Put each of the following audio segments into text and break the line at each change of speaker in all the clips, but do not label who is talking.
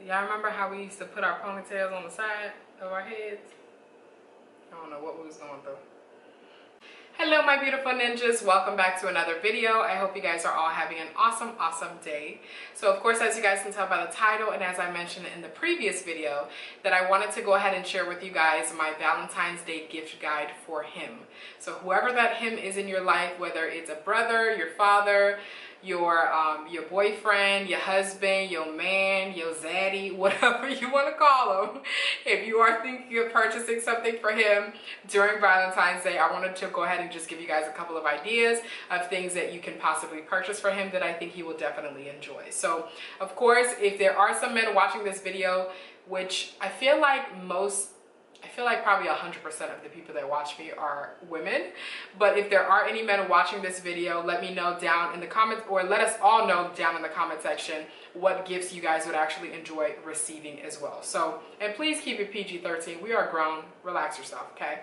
Y'all remember how we used to put our ponytails on the side of our heads? I don't know what we was going through. Hello my beautiful ninjas, welcome back to another video. I hope you guys are all having an awesome day. So of course, as you guys can tell by the title and as I mentioned in the previous video, that I wanted to go ahead and share with you guys my Valentine's Day gift guide for him. So whoever that him is in your life, whether it's a brother, your father, your boyfriend, your husband, your man, your zaddy, whatever you want to call him, if you are thinking of purchasing something for him during Valentine's Day, I wanted to go ahead and just give you guys a couple of ideas of things that you can possibly purchase for him that I think he will definitely enjoy. So of course, if there are some men watching this video, which I feel like probably 100% of the people that watch me are women, but if there are any men watching this video, let me know down in the comments, or let us all know down in the comment section what gifts you guys would actually enjoy receiving as well. So, and please keep it PG-13. We are grown. Relax yourself, okay?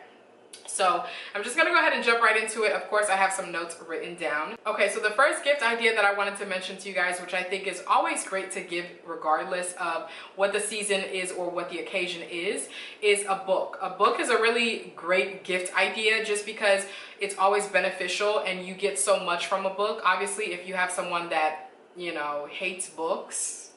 So I'm just gonna go ahead and jump right into it. Of course, I have some notes written down. Okay, so the first gift idea that I wanted to mention to you guys, which I think is always great to give regardless of what the season is or what the occasion is a book. A book is a really great gift idea just because it's always beneficial and you get so much from a book. Obviously, if you have someone that, you know, hates books,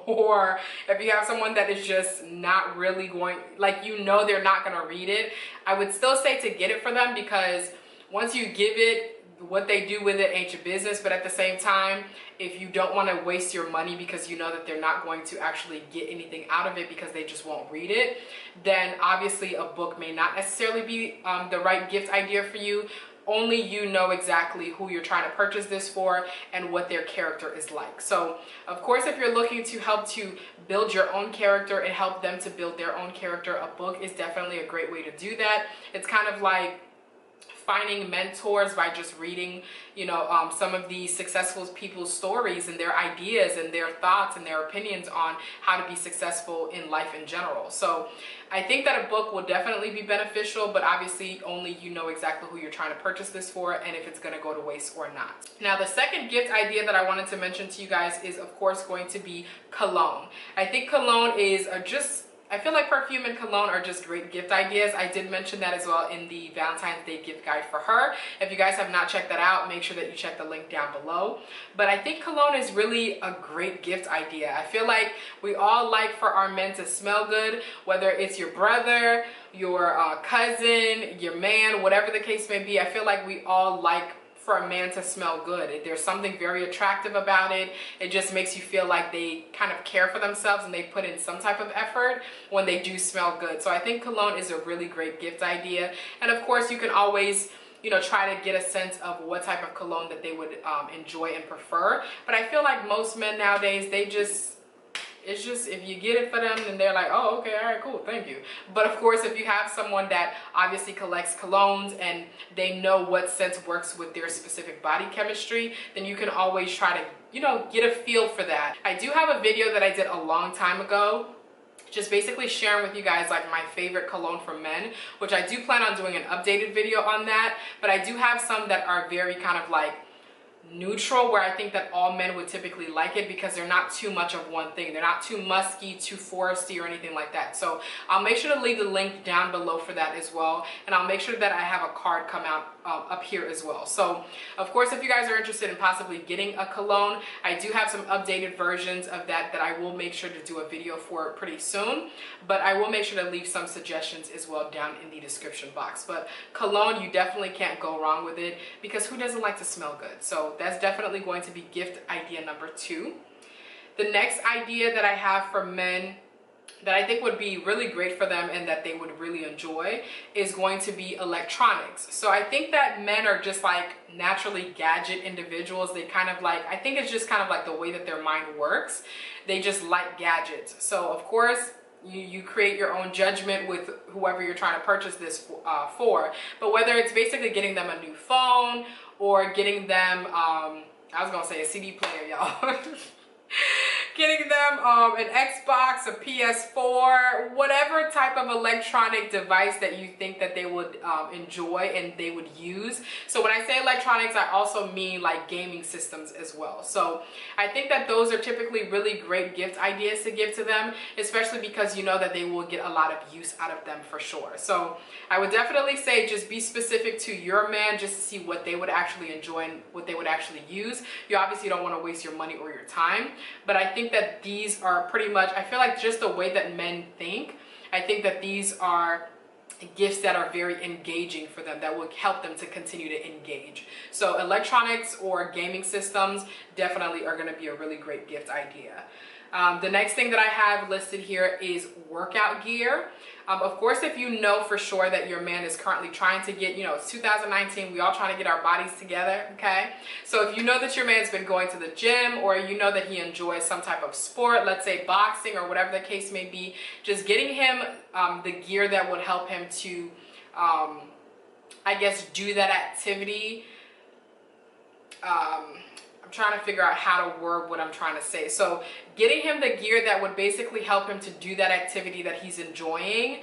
or if you have someone that is just not really going, like, you know, they're not going to read it, I would still say to get it for them, because once you give it, what they do with it ain't your business. But at the same time, if you don't want to waste your money because you know that they're not going to actually get anything out of it because they just won't read it, then obviously a book may not necessarily be the right gift idea for you. Only you know exactly who you're trying to purchase this for and what their character is like. So of course, if you're looking to help to build your own character and help them to build their own character, a book is definitely a great way to do that. It's kind of like finding mentors by just reading, you know, some of these successful people's stories and their ideas and their thoughts and their opinions on how to be successful in life in general. So I think that a book will definitely be beneficial, but obviously only you know exactly who you're trying to purchase this for and if it's going to go to waste or not. Now, the second gift idea that I wanted to mention to you guys is of course going to be cologne. I think cologne is I feel like perfume and cologne are just great gift ideas. I did mention that as well in the Valentine's Day gift guide for her. If you guys have not checked that out, make sure that you check the link down below. But I think cologne is really a great gift idea. I feel like we all like for our men to smell good, whether it's your brother, your cousin, your man, whatever the case may be. I feel like we all like for a man to smell good. There's something very attractive about it. It just makes you feel like they kind of care for themselves and they put in some type of effort when they do smell good. So I think cologne is a really great gift idea. And of course, you can always, you know, try to get a sense of what type of cologne that they would enjoy and prefer. But I feel like most men nowadays, it's just if you get it for them, then they're like, oh, okay, all right, cool, thank you. But of course, if you have someone that obviously collects colognes and they know what scent works with their specific body chemistry, then you can always try to, you know, get a feel for that. I do have a video that I did a long time ago, just basically sharing with you guys like my favorite cologne for men, which I do plan on doing an updated video on that. But I do have some that are very kind of like neutral, where I think that all men would typically like it because they're not too much of one thing. They're not too musky, too foresty, or anything like that. So I'll make sure to leave the link down below for that as well, and I'll make sure that I have a card come out up here as well. So of course, if you guys are interested in possibly getting a cologne, I do have some updated versions of that I will make sure to do a video for pretty soon, but I will make sure to leave some suggestions as well down in the description box. But cologne, you definitely can't go wrong with it, because who doesn't like to smell good? So that's definitely going to be gift idea number 2. The next idea that I have for men that I think would be really great for them and that they would really enjoy is going to be electronics. So I think that men are just like naturally gadget individuals. They kind of like, I think it's just kind of like the way that their mind works. They just like gadgets. So of course, you create your own judgment with whoever you're trying to purchase this for. But whether it's basically getting them a new phone or getting them, I was gonna say a CD player, y'all. getting them an Xbox, a PS4, whatever type of electronic device that you think that they would enjoy and they would use. So when I say electronics, I also mean like gaming systems as well. So I think that those are typically really great gift ideas to give to them, especially because you know that they will get a lot of use out of them for sure. So I would definitely say just be specific to your man just to see what they would actually enjoy and what they would actually use. You obviously don't want to waste your money or your time, but I think that these are pretty much, I feel like just the way that men think, I think that these are gifts that are very engaging for them, that will help them to continue to engage. So electronics or gaming systems definitely are going to be a really great gift idea. The next thing that I have listed here is workout gear. Of course, if you know for sure that your man is currently trying to get, it's 2019, we all trying to get our bodies together, okay? So if you know that your man's been going to the gym, or you know that he enjoys some type of sport, let's say boxing or whatever the case may be, just getting him the gear that would help him to, I guess, do that activity. I'm trying to figure out how to word what I'm trying to say. So getting him the gear that would basically help him to do that activity that he's enjoying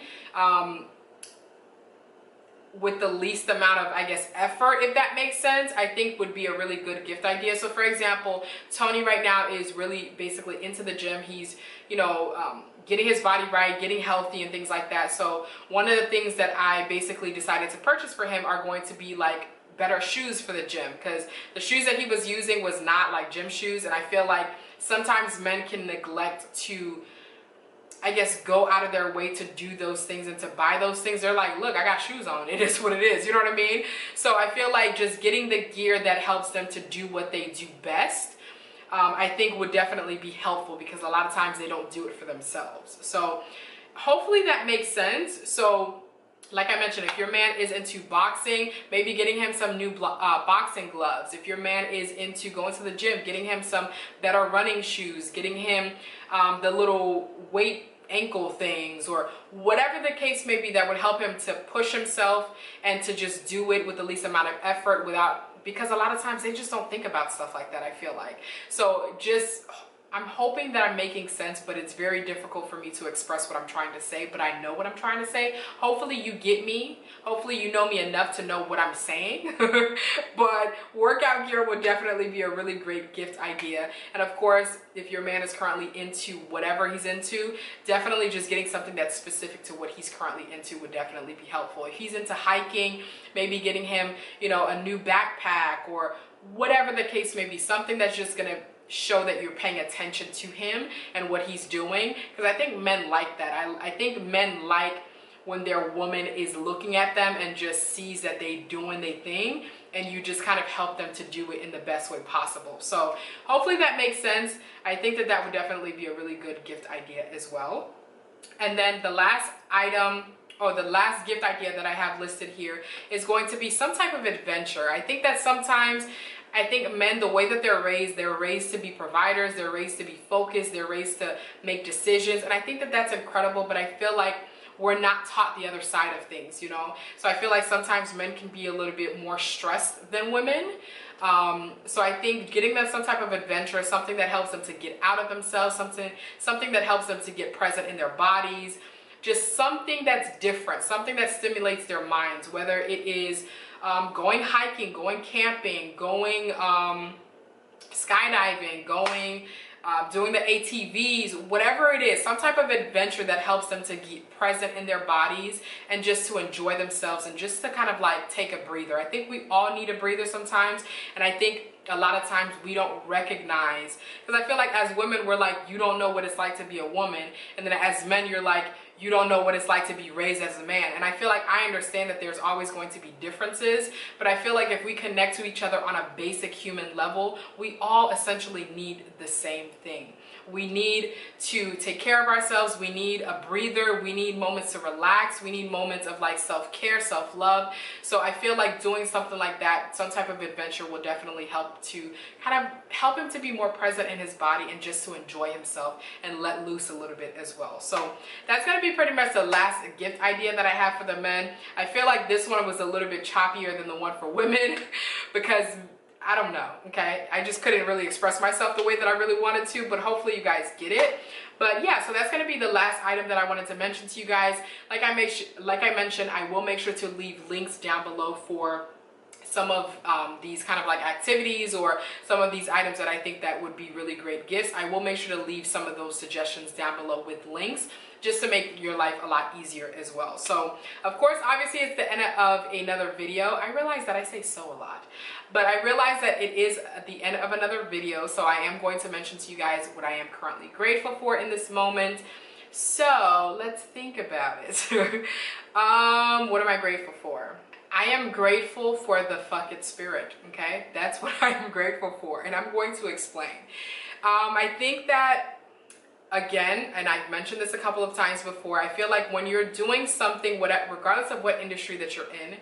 with the least amount of, I guess, effort, if that makes sense, I think would be a really good gift idea. So for example, Tony right now is really basically into the gym. He's, getting his body right, getting healthy and things like that. So one of the things that I basically decided to purchase for him are going to be like better shoes for the gym, because the shoes that he was using was not like gym shoes, and I feel like sometimes men can neglect to, I guess, go out of their way to do those things and to buy those things. They're like, look, I got shoes on, it is what it is, you know what I mean? So I feel like just getting the gear that helps them to do what they do best, I think would definitely be helpful, because a lot of times they don't do it for themselves. So hopefully that makes sense. So like I mentioned, if your man is into boxing, maybe getting him some new boxing gloves. If your man is into going to the gym, getting him some better running shoes, getting him the little weight ankle things, or whatever the case may be that would help him to push himself and to just do it with the least amount of effort because a lot of times they just don't think about stuff like that, I feel like. So I'm hoping that I'm making sense, but it's very difficult for me to express what I'm trying to say, but I know what I'm trying to say. Hopefully you get me. Hopefully you know me enough to know what I'm saying. But workout gear would definitely be a really great gift idea. And of course, if your man is currently into whatever he's into, definitely just getting something that's specific to what he's currently into would definitely be helpful. If he's into hiking, maybe getting him, a new backpack, or whatever the case may be, something that's just gonna show that you're paying attention to him and what he's doing, because I think men like that. I think men like when their woman is looking at them and just sees that they doing their thing, and you just kind of help them to do it in the best way possible. So hopefully that makes sense. I think that that would definitely be a really good gift idea as well. And then the last item, or the last gift idea that I have listed here, is going to be some type of adventure. I think that sometimes, I think men, the way that they're raised to be providers, they're raised to be focused, they're raised to make decisions, and I think that that's incredible, but I feel like we're not taught the other side of things, So I feel like sometimes men can be a little bit more stressed than women. So I think getting them some type of adventure, something that helps them to get out of themselves, something that helps them to get present in their bodies, just something that's different, something that stimulates their minds, whether it is going hiking, going camping, going skydiving, doing the ATVs, whatever it is, some type of adventure that helps them to get present in their bodies and just to enjoy themselves and just to kind of like take a breather. I think we all need a breather sometimes, and I think a lot of times we don't recognize, because I feel like as women we're like, you don't know what it's like to be a woman, and then as men you're like, you don't know what it's like to be raised as a man. And I feel like I understand that there's always going to be differences, but I feel like if we connect to each other on a basic human level, we all essentially need the same thing. We need to take care of ourselves. We need a breather. We need moments to relax. We need moments of like self-care, self-love. So I feel like doing something like that, some type of adventure, will definitely help to kind of help him to be more present in his body and just to enjoy himself and let loose a little bit as well. So that's going to be pretty much the last gift idea that I have for the men. I feel like this one was a little bit choppier than the one for women because I don't know, okay? I just couldn't really express myself the way that I really wanted to, but hopefully you guys get it. But yeah, so that's gonna be the last item that I wanted to mention to you guys. Like I mentioned, I will make sure to leave links down below for some of these kind of like activities or some of these items that I think that would be really great gifts. I will make sure to leave some of those suggestions down below with links, just to make your life a lot easier as well. So of course, obviously it's the end of another video. I realize that I say so a lot, but I realize that it is at the end of another video. So I am going to mention to you guys what I am currently grateful for in this moment. So let's think about it. What am I grateful for? I am grateful for the fuck it spirit, okay? That's what I am grateful for, and I'm going to explain. I think that, again, and I've mentioned this a couple of times before, I feel like when you're doing something, regardless of what industry that you're in,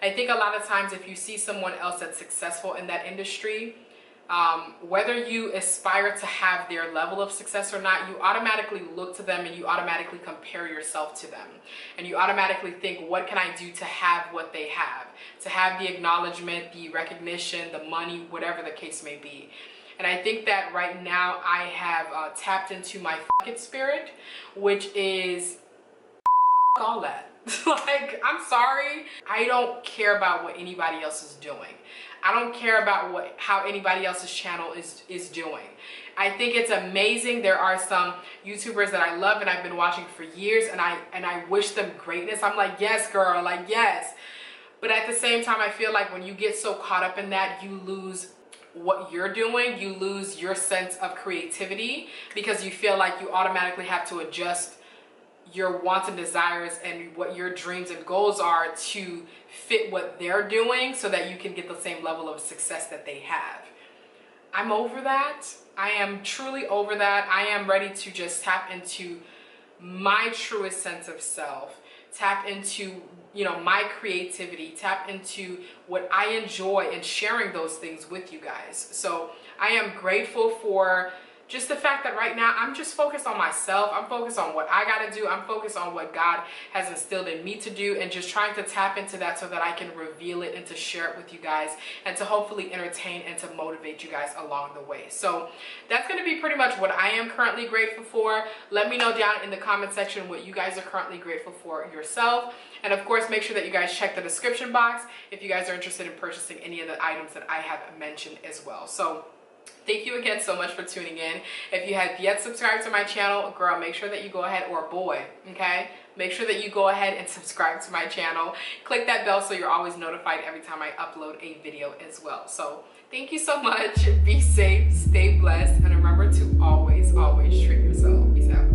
I think a lot of times if you see someone else that's successful in that industry, whether you aspire to have their level of success or not, you automatically look to them and you automatically compare yourself to them. And you automatically think, what can I do to have what they have? To have the acknowledgement, the recognition, the money, whatever the case may be. And I think that right now I have tapped into my fuck it spirit, which is all that. Like, I'm sorry. I don't care about what anybody else is doing. I don't care about how anybody else's channel is doing. I think it's amazing. There are some YouTubers that I love and I've been watching for years, and I wish them greatness. I'm like, yes, girl, like, yes. But at the same time, I feel like when you get so caught up in that, you lose what you're doing. You lose your sense of creativity because you feel like you automatically have to adjust your wants and desires and what your dreams and goals are to fit what they're doing so that you can get the same level of success that they have. I'm over that. I am truly over that. I am ready to just tap into my truest sense of self, tap into, you know, my creativity, tap into what I enjoy and sharing those things with you guys. So I am grateful for just the fact that right now I'm just focused on myself. I'm focused on what I got to do. I'm focused on what God has instilled in me to do, and just trying to tap into that so that I can reveal it and to share it with you guys and to hopefully entertain and to motivate you guys along the way. So that's going to be pretty much what I am currently grateful for. Let me know down in the comment section what you guys are currently grateful for yourself. And of course, make sure that you guys check the description box if you guys are interested in purchasing any of the items that I have mentioned as well. So thank you again so much for tuning in. If you have yet subscribed to my channel, girl, make sure that you go ahead, or boy, okay? Make sure that you go ahead and subscribe to my channel. Click that bell so you're always notified every time I upload a video as well. So thank you so much. Be safe, stay blessed, and remember to always, always treat yourself. Peace out.